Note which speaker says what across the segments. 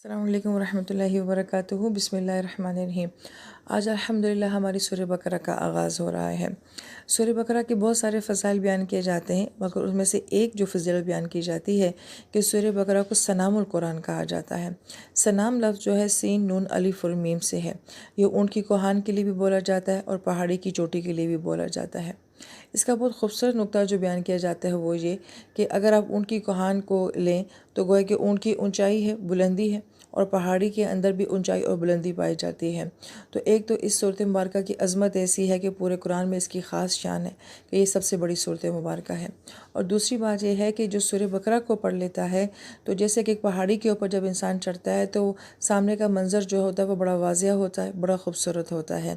Speaker 1: السلام علیکم ورحمۃ اللہ وبرکاتہ۔ بسم اللہ الرحمن الرحیم۔ آج الحمدللہ ہماری سورہ بقرہ کا آغاز ہو رہا ہے۔ سورہ بقرہ کے بہت سارے فضائل بیان کیے جاتے ہیں، مگر اس میں سے ایک جو فضیلت بیان کی جاتی ہے کہ سورہ بقرہ کو سنام القرآن کہا جاتا ہے۔ سنام لفظ جو ہے سین نون الف اور میم سے ہے۔ یہ اونٹ کی کوہان کے لیے بھی بولا جاتا ہے اور پہاڑی کی چوٹی کے لیے بھی بولا جاتا ہے۔ اس کا بہت خوبصورت نقطہ جو بیان کیا جاتا ہے وہ یہ کہ اگر آپ اونٹ کی کوہان کو لیں تو گویا کہ اونٹ کی اونچائی ہے، بلندی ہے، اور پہاڑی کے اندر بھی اونچائی اور بلندی پائی جاتی ہے۔ تو ایک تو اس صورت مبارکہ کی عظمت ایسی ہے کہ پورے قرآن میں اس کی خاص شان ہے کہ یہ سب سے بڑی صورت مبارکہ ہے۔ اور دوسری بات یہ ہے کہ جو سورہ بقرہ کو پڑھ لیتا ہے تو جیسے کہ ایک پہاڑی کے اوپر جب انسان چڑھتا ہے تو سامنے کا منظر جو ہوتا ہے وہ بڑا واضح ہوتا ہے، بڑا خوبصورت ہوتا ہے۔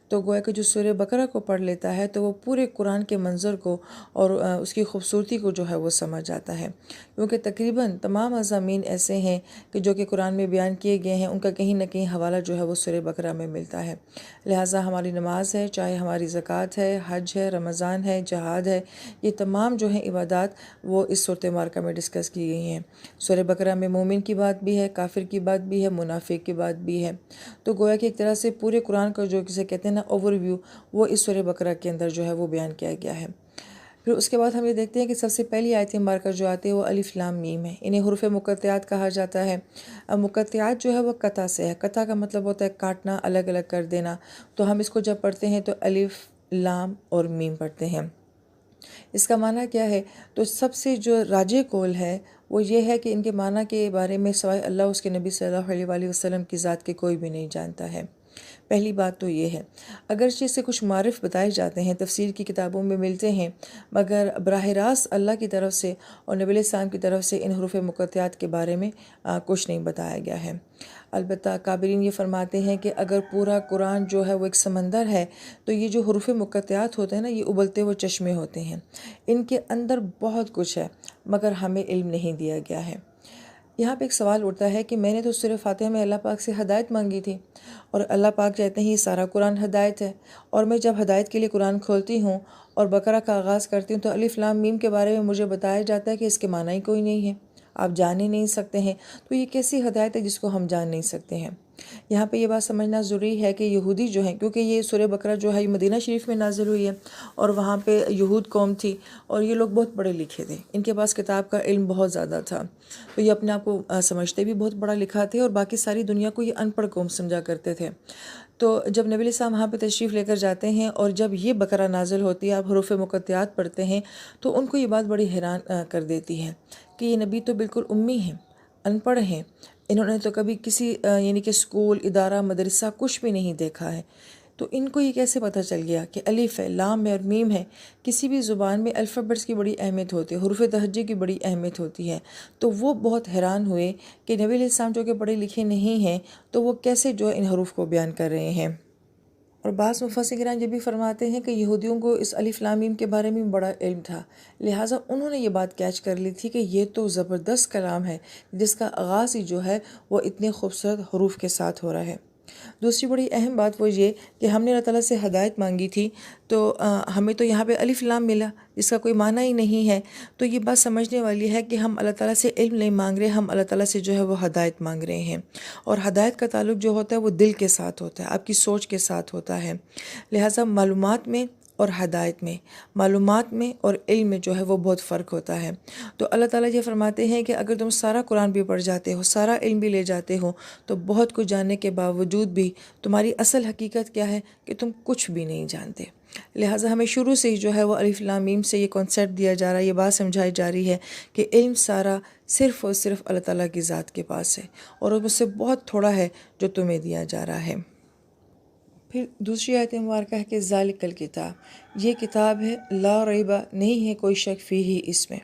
Speaker 1: تو گویا کہ جو سورہ بقرہ کو پڑھ لیتا ہے تو وہ پورے قرآن کے منظر کو اور اس کی خوبصورتی کو جو ہے وہ سمجھ جاتا ہے، کیونکہ تقریباً تمام مضامین ایسے ہیں کہ جو کہ قرآن میں بیان کیے گئے ہیں، ان کا کہیں نہ کہیں حوالہ جو ہے وہ سورہ بقرہ میں ملتا ہے۔ لہٰذا ہماری نماز ہے، چاہے ہماری زکوٰۃ ہے، حج ہے، رمضان ہے، جہاد ہے، یہ تمام جو ہیں عبادات وہ اس سورۃ مبارکہ میں ڈسکس کی گئی ہیں۔ سورہ بقرہ میں مومن کی بات بھی ہے، کافر کی بات بھی ہے، منافق کی بات بھی ہے۔ تو گویا کہ ایک طرح سے پورے قرآن کا جو کسے کہتے ہیں نا اوور ویو، وہ اس سورہ بقرہ کے اندر جو ہے وہ بیان کیا گیا ہے۔ پھر اس کے بعد ہم یہ دیکھتے ہیں کہ سب سے پہلی آیت مبارکہ جو آتی ہے وہ الف لام میم ہے۔ انہیں حروف مقطعات کہا جاتا ہے۔ اب مقطعات جو ہے وہ قطع سے ہے۔ قطع کا مطلب ہوتا ہے کاٹنا، الگ الگ کر دینا۔ تو ہم اس کو جب پڑھتے ہیں تو الف لام اور میم پڑھتے ہیں۔ اس کا معنی کیا ہے؟ تو سب سے جو راجح قول ہے وہ یہ ہے کہ ان کے معنی کے بارے میں سوائے اللہ اس کے نبی صلی اللہ علیہ وآلہ وسلم کی ذات کے کوئی بھی نہیں جانتا ہے۔ پہلی بات تو یہ ہے، اگرچہ اس سے کچھ معارف بتائے جاتے ہیں، تفسیر کی کتابوں میں ملتے ہیں، مگر براہ راست اللہ کی طرف سے اور نبی علیہ السلام کی طرف سے ان حروف مقطعات کے بارے میں کچھ نہیں بتایا گیا ہے۔ البتہ کابرین یہ فرماتے ہیں کہ اگر پورا قرآن جو ہے وہ ایک سمندر ہے تو یہ جو حروف مقطعات ہوتے ہیں نا، یہ ابلتے ہوئے چشمے ہوتے ہیں۔ ان کے اندر بہت کچھ ہے مگر ہمیں علم نہیں دیا گیا ہے۔ یہاں پہ ایک سوال اٹھتا ہے کہ میں نے تو سورہ فاتحہ میں اللہ پاک سے ہدایت مانگی تھی، اور اللہ پاک کہتے ہیں یہ سارا قرآن ہدایت ہے، اور میں جب ہدایت کے لیے قرآن کھولتی ہوں اور بقرہ کا آغاز کرتی ہوں تو الف لام میم کے بارے میں مجھے بتایا جاتا ہے کہ اس کے معنی ہی کوئی نہیں ہے، آپ جان ہی نہیں سکتے ہیں۔ تو یہ کیسی ہدایت ہے جس کو ہم جان نہیں سکتے ہیں؟ یہاں پہ یہ بات سمجھنا ضروری ہے کہ یہودی جو ہیں، کیونکہ یہ سورہ بقرہ جو ہے یہ مدینہ شریف میں نازل ہوئی ہے، اور وہاں پہ یہود قوم تھی اور یہ لوگ بہت پڑھے لکھے تھے، ان کے پاس کتاب کا علم بہت زیادہ تھا، تو یہ اپنے آپ کو سمجھتے بھی بہت پڑھا لکھا تھے، اور باقی ساری دنیا کو یہ ان پڑھ قوم سمجھا کرتے تھے۔ تو جب نبی علیہ السلام وہاں پہ تشریف لے کر جاتے ہیں اور جب یہ بقرہ نازل ہوتی ہے، آپ حروف مقطعات پڑھتے ہیں، تو ان کو یہ بات بڑی حیران کر دیتی ہے کہ یہ نبی تو بالکل امی ہیں، ان پڑھ ہیں، انہوں نے تو کبھی کسی یعنی کہ اسکول، ادارہ، مدرسہ کچھ بھی نہیں دیکھا ہے، تو ان کو یہ کیسے پتہ چل گیا کہ الف ہے، لام ہے اور میم ہے؟ کسی بھی زبان میں الفابیٹس کی بڑی اہمیت ہوتی ہے، حروف تہجی کی بڑی اہمیت ہوتی ہے۔ تو وہ بہت حیران ہوئے کہ نبی علیہ السلام جو کہ پڑھے لکھے نہیں ہیں تو وہ کیسے جو ان حروف کو بیان کر رہے ہیں۔ اور بعض مفسرین یہ بھی فرماتے ہیں کہ یہودیوں کو اس الف لام میم کے بارے میں بڑا علم تھا، لہٰذا انہوں نے یہ بات کیچ کر لی تھی کہ یہ تو زبردست کلام ہے جس کا آغاز ہی جو ہے وہ اتنے خوبصورت حروف کے ساتھ ہو رہا ہے۔ دوسری بڑی اہم بات وہ یہ کہ ہم نے اللہ تعالیٰ سے ہدایت مانگی تھی، تو ہمیں تو یہاں پہ الف لام ملا جس کا کوئی معنی ہی نہیں ہے، تو یہ بات سمجھنے والی ہے کہ ہم اللہ تعالیٰ سے علم نہیں مانگ رہے، ہم اللہ تعالیٰ سے جو ہے وہ ہدایت مانگ رہے ہیں، اور ہدایت کا تعلق جو ہوتا ہے وہ دل کے ساتھ ہوتا ہے، آپ کی سوچ کے ساتھ ہوتا ہے۔ لہٰذا معلومات میں اور ہدایت میں، معلومات میں اور علم میں جو ہے وہ بہت فرق ہوتا ہے۔ تو اللہ تعالیٰ یہ فرماتے ہیں کہ اگر تم سارا قرآن بھی پڑھ جاتے ہو، سارا علم بھی لے جاتے ہو، تو بہت کچھ جاننے کے باوجود بھی تمہاری اصل حقیقت کیا ہے کہ تم کچھ بھی نہیں جانتے۔ لہٰذا ہمیں شروع سے ہی جو ہے وہ الف لام میم سے یہ کانسیپٹ دیا جا رہا ہے، یہ بات سمجھائی جا رہی ہے کہ علم سارا صرف اور صرف اللہ تعالیٰ کی ذات کے پاس ہے، اور اس سے بہت تھوڑا ہے جو تمہیں دیا جا رہا ہے۔ پھر دوسری آیت مبارکہ ہے کہ ذالک الکتاب، یہ کتاب ہے، لا ریبہ، نہیں ہے کوئی شک فیہ، اس میں۔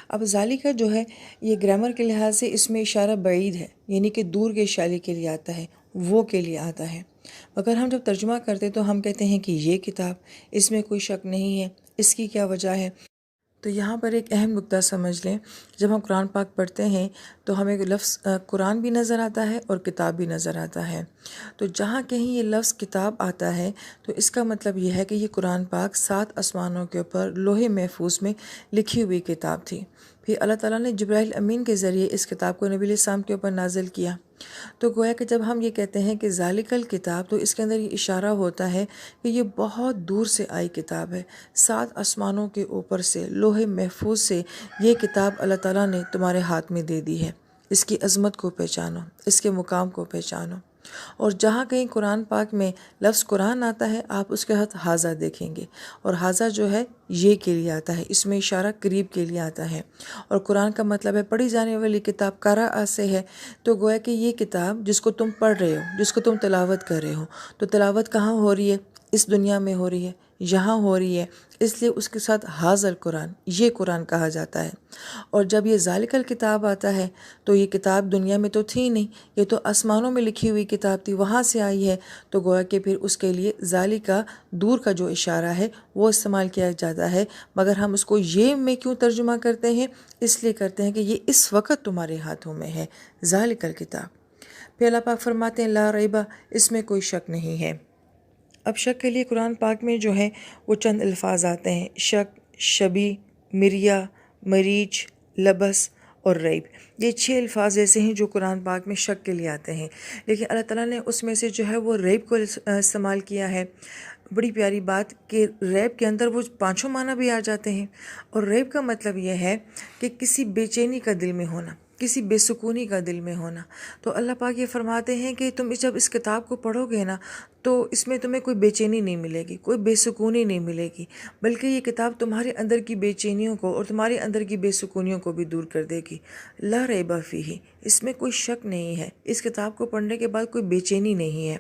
Speaker 1: اب ذالکہ جو ہے یہ گرامر کے لحاظ سے اس میں اشارہ بعید ہے، یعنی کہ دور کے اشارے کے لیے آتا ہے، وہ کے لیے آتا ہے، مگر ہم جب ترجمہ کرتے تو ہم کہتے ہیں کہ یہ کتاب، اس میں کوئی شک نہیں ہے، اس کی کیا وجہ ہے؟ تو یہاں پر ایک اہم نقطہ سمجھ لیں، جب ہم قرآن پاک پڑھتے ہیں تو ہمیں لفظ قرآن بھی نظر آتا ہے اور کتاب بھی نظر آتا ہے۔ تو جہاں کہیں یہ لفظ کتاب آتا ہے تو اس کا مطلب یہ ہے کہ یہ قرآن پاک 7 آسمانوں کے اوپر لوح محفوظ میں لکھی ہوئی کتاب تھی۔ پھر اللہ تعالیٰ نے جبرائیل امین کے ذریعے اس کتاب کو نبی علیہ السلام کے اوپر نازل کیا۔ تو گویا کہ جب ہم یہ کہتے ہیں کہ ذالک الکتاب، تو اس کے اندر یہ اشارہ ہوتا ہے کہ یہ بہت دور سے آئی کتاب ہے، 7 آسمانوں کے اوپر سے، لوح محفوظ سے یہ کتاب اللہ تعالیٰ نے تمہارے ہاتھ میں دے دی ہے۔ اس کی عظمت کو پہچانو، اس کے مقام کو پہچانو۔ اور جہاں کہیں قرآن پاک میں لفظ قرآن آتا ہے، آپ اس کے ہاتھ حاضہ دیکھیں گے، اور حاضہ جو ہے یہ کے لیے آتا ہے، اس میں اشارہ قریب کے لیے آتا ہے، اور قرآن کا مطلب ہے پڑھی جانے والی کتاب، قرأ سے ہے۔ تو گویا کہ یہ کتاب جس کو تم پڑھ رہے ہو، جس کو تم تلاوت کر رہے ہو، تو تلاوت کہاں ہو رہی ہے؟ اس دنیا میں ہو رہی ہے، یہاں ہو رہی ہے، اس لیے اس کے ساتھ حاضر قرآن، یہ قرآن کہا جاتا ہے۔ اور جب یہ ذالک الکتاب آتا ہے تو یہ کتاب دنیا میں تو تھی نہیں، یہ تو آسمانوں میں لکھی ہوئی کتاب تھی، وہاں سے آئی ہے، تو گویا کہ پھر اس کے لیے ذالکہ دور کا جو اشارہ ہے وہ استعمال کیا جاتا ہے، مگر ہم اس کو یہ میں کیوں ترجمہ کرتے ہیں؟ اس لیے کرتے ہیں کہ یہ اس وقت تمہارے ہاتھوں میں ہے، ذالک الکتاب۔ پھر اللہ پاک فرماتے ہیں لا ریبہ، اس میں کوئی شک نہیں ہے۔ اب شک کے لیے قرآن پاک میں جو ہے وہ چند الفاظ آتے ہیں، شک، شبی، مریا، مریج، لبس اور ریب۔ یہ 6 الفاظ ایسے ہیں جو قرآن پاک میں شک کے لیے آتے ہیں، لیکن اللہ تعالیٰ نے اس میں سے جو ہے وہ ریب کو استعمال کیا ہے۔ بڑی پیاری بات کہ ریب کے اندر وہ 5 معنی بھی آ جاتے ہیں، اور ریب کا مطلب یہ ہے کہ کسی بے چینی کا دل میں ہونا، کسی بے سکونی کا دل میں ہونا۔ تو اللہ پاک یہ فرماتے ہیں کہ تم جب اس کتاب کو پڑھو گے نا، تو اس میں تمہیں کوئی بے چینی نہیں ملے گی، کوئی بے سکونی نہیں ملے گی، بلکہ یہ کتاب تمہارے اندر کی بے چینیوں کو اور تمہارے اندر کی بے سکونیوں کو بھی دور کر دے گی۔ لا ریب فیہ، اس میں کوئی شک نہیں ہے، اس کتاب کو پڑھنے کے بعد کوئی بے چینی نہیں ہے۔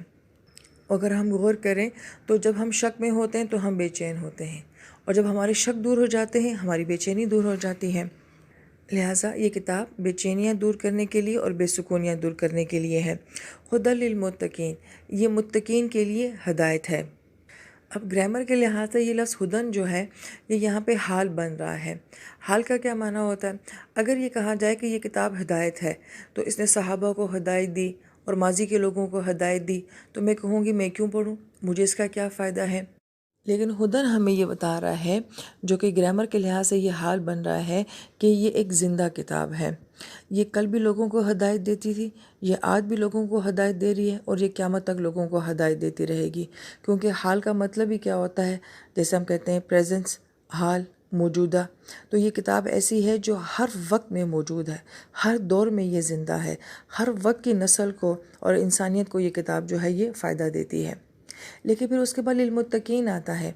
Speaker 1: اگر ہم غور کریں تو جب ہم شک میں ہوتے ہیں تو ہم بے چین ہوتے ہیں، اور جب ہمارے شک دور ہو جاتے ہیں ہماری بے چینی دور ہو جاتی ہے۔ لہٰذا یہ کتاب بے چینیاں دور کرنے کے لیے اور بے سکونیاں دور کرنے کے لیے ہے۔ ہدی للمتقین، یہ متقین کے لیے ہدایت ہے۔ اب گرامر کے لحاظ سے یہ لفظ ہدن جو ہے یہ یہاں پہ حال بن رہا ہے۔ حال کا کیا معنی ہوتا ہے؟ اگر یہ کہا جائے کہ یہ کتاب ہدایت ہے تو اس نے صحابہ کو ہدایت دی اور ماضی کے لوگوں کو ہدایت دی، تو میں کہوں گی میں کیوں پڑھوں، مجھے اس کا کیا فائدہ ہے؟ لیکن ہدن ہمیں یہ بتا رہا ہے، جو کہ گرامر کے لحاظ سے یہ حال بن رہا ہے، کہ یہ ایک زندہ کتاب ہے۔ یہ کل بھی لوگوں کو ہدایت دیتی تھی، یہ آج بھی لوگوں کو ہدایت دے رہی ہے، اور یہ قیامت تک لوگوں کو ہدایت دیتی رہے گی۔ کیونکہ حال کا مطلب ہی کیا ہوتا ہے؟ جیسے ہم کہتے ہیں پریزنس، حال، موجودہ۔ تو یہ کتاب ایسی ہے جو ہر وقت میں موجود ہے، ہر دور میں یہ زندہ ہے، ہر وقت کی نسل کو اور انسانیت کو یہ کتاب جو ہے یہ فائدہ دیتی ہے۔ لیکن پھر اس کے بعد للمتقین آتا ہے۔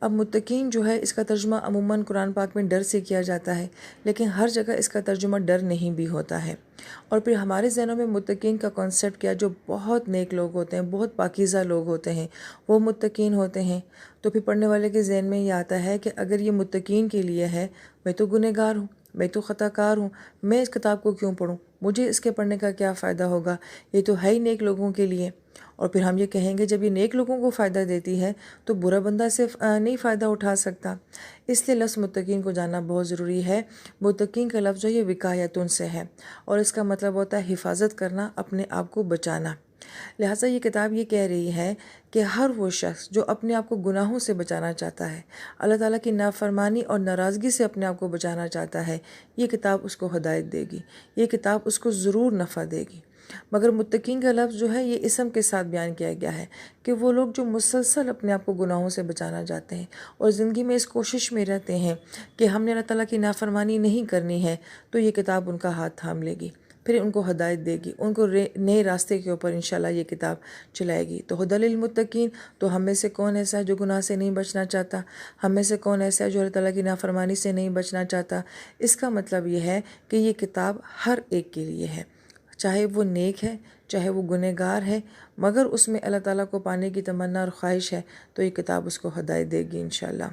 Speaker 1: اب متقین جو ہے اس کا ترجمہ عموماً قرآن پاک میں ڈر سے کیا جاتا ہے، لیکن ہر جگہ اس کا ترجمہ ڈر نہیں بھی ہوتا ہے۔ اور پھر ہمارے ذہنوں میں متقین کا کانسیپٹ کیا، جو بہت نیک لوگ ہوتے ہیں، بہت پاکیزہ لوگ ہوتے ہیں، وہ متقین ہوتے ہیں۔ تو پھر پڑھنے والے کے ذہن میں یہ آتا ہے کہ اگر یہ متقین کے لیے ہے، میں تو گنہگار ہوں، میں تو خطا کار ہوں، میں اس کتاب کو کیوں پڑھوں، مجھے اس کے پڑھنے کا کیا فائدہ ہوگا، یہ تو ہے ہی نیک لوگوں کے لیے۔ اور پھر ہم یہ کہیں گے جب یہ نیک لوگوں کو فائدہ دیتی ہے تو برا بندہ سے نہیں فائدہ اٹھا سکتا۔ اس لیے لفظ متقین کو جاننا بہت ضروری ہے۔ متقین کا لفظ جو یہ وقایتن سے ہے، اور اس کا مطلب ہوتا ہے حفاظت کرنا، اپنے آپ کو بچانا۔ لہٰذا یہ کتاب یہ کہہ رہی ہے کہ ہر وہ شخص جو اپنے آپ کو گناہوں سے بچانا چاہتا ہے، اللہ تعالیٰ کی نافرمانی اور ناراضگی سے اپنے آپ کو بچانا چاہتا ہے، یہ کتاب اس کو ہدایت دے گی، یہ کتاب اس کو ضرور نفع دے گی۔ مگر متقین کا لفظ جو ہے یہ اسم کے ساتھ بیان کیا گیا ہے کہ وہ لوگ جو مسلسل اپنے آپ کو گناہوں سے بچانا چاہتے ہیں اور زندگی میں اس کوشش میں رہتے ہیں کہ ہم نے اللہ تعالیٰ کی نافرمانی نہیں کرنی ہے، تو یہ کتاب ان کا ہاتھ تھام لے گی، پھر ان کو ہدایت دے گی، ان کو نئے راستے کے اوپر انشاءاللہ یہ کتاب چلائے گی۔ تو ہدی للمتقین، تو ہم میں سے کون ایسا ہے جو گناہ سے نہیں بچنا چاہتا؟ ہم میں سے کون ایسا ہے جو اللہ تعالیٰ کی نافرمانی سے نہیں بچنا چاہتا؟ اس کا مطلب یہ ہے کہ یہ کتاب ہر ایک کے لیے ہے، چاہے وہ نیک ہے، چاہے وہ گنہگار ہے، مگر اس میں اللہ تعالیٰ کو پانے کی تمنا اور خواہش ہے، تو یہ کتاب اس کو ہدایت دے گی انشاءاللہ۔